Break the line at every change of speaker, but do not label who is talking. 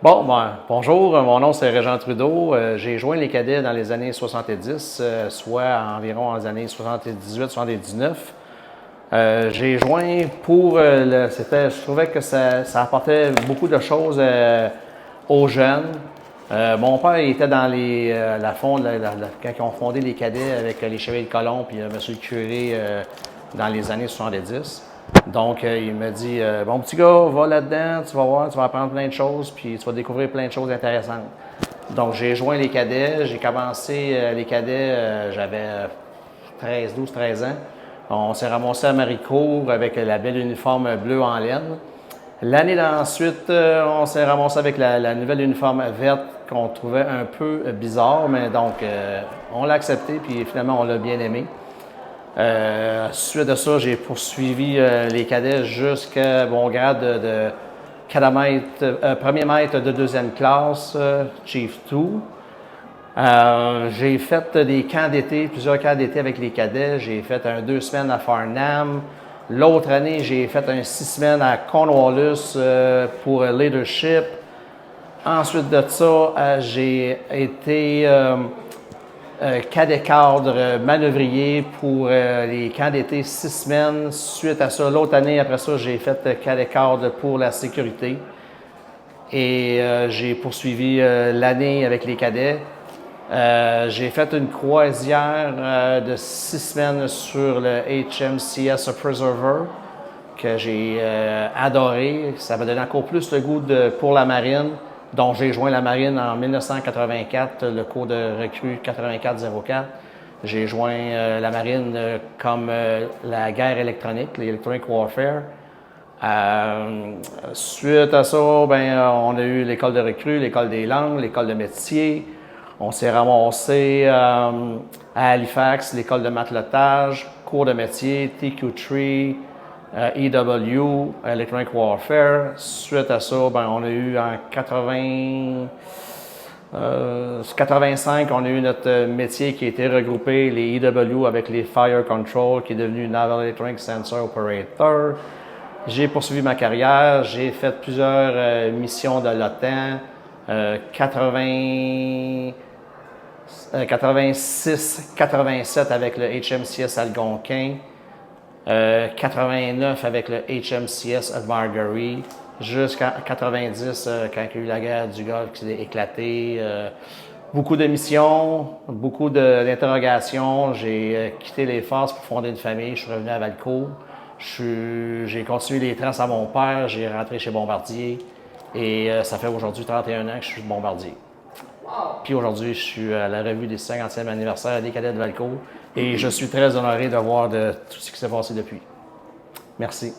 Bonjour, mon nom c'est Régent Trudeau. J'ai joint les cadets dans les années 70, soit environ dans les années 78-79. J'ai joint pour je trouvais que ça apportait beaucoup de choses aux jeunes. Mon père était dans quand ils ont fondé les cadets avec les Chevaliers de Colomb puis Monsieur le curé dans les années 70. Donc, il m'a dit bon petit gars, va là-dedans, tu vas voir, tu vas apprendre plein de choses, puis tu vas découvrir plein de choses intéressantes. Donc, j'ai joint les cadets. J'ai commencé les cadets, j'avais 12, 13 ans. On s'est ramassé à Maricourt avec la belle uniforme bleu en laine. L'année d'ensuite, on s'est ramassé avec la nouvelle uniforme verte qu'on trouvait un peu bizarre, mais donc on l'a accepté, puis finalement on l'a bien aimé. Suite de ça, j'ai poursuivi les cadets jusqu'à mon grade de premier maître de deuxième classe, Chief 2. J'ai fait des camps d'été, plusieurs camps d'été avec les cadets. J'ai fait 2 semaines à Farnham. L'autre année, j'ai fait 6 semaines à Cornwallis pour leadership. Ensuite de ça, j'ai été cadet cadre manœuvrier pour les camps d'été 6 semaines. Suite à ça, l'autre année, après ça, j'ai fait cadet cadre pour la sécurité. Et j'ai poursuivi l'année avec les cadets. J'ai fait une croisière de 6 semaines sur le HMCS Preserver que j'ai adoré. Ça m'a donné encore plus le goût pour la marine, dont j'ai joint la marine en 1984, le cours de recrue 8404. J'ai joint la marine comme la guerre électronique, l'Electronic Warfare. Suite à ça, on a eu l'école de recrue, l'école des langues, l'école de métier. On s'est ramassé à Halifax, l'école de matelotage, cours de métier, TQ3, EW, Electronic Warfare. Suite à ça, on a eu en 85, on a eu notre métier qui a été regroupé, les EW avec les Fire Control, qui est devenu Naval Electronic Sensor Operator. J'ai poursuivi ma carrière, j'ai fait plusieurs missions de l'OTAN, 86-87 avec le HMCS Algonquin, 89 avec le HMCS Marguerite, jusqu'en 90 quand il y a eu la guerre du Golfe qui s'est éclatée. Beaucoup de missions, beaucoup d'interrogations. J'ai quitté les forces pour fonder une famille. Je suis revenu à Valcourt. J'ai continué les traces à mon père. J'ai rentré chez Bombardier. Et ça fait aujourd'hui 31 ans que je suis Bombardier. Puis aujourd'hui, je suis à la revue des 50e anniversaire des cadets de Valcourt. Et je suis très honoré de voir de tout ce qui s'est passé depuis. Merci.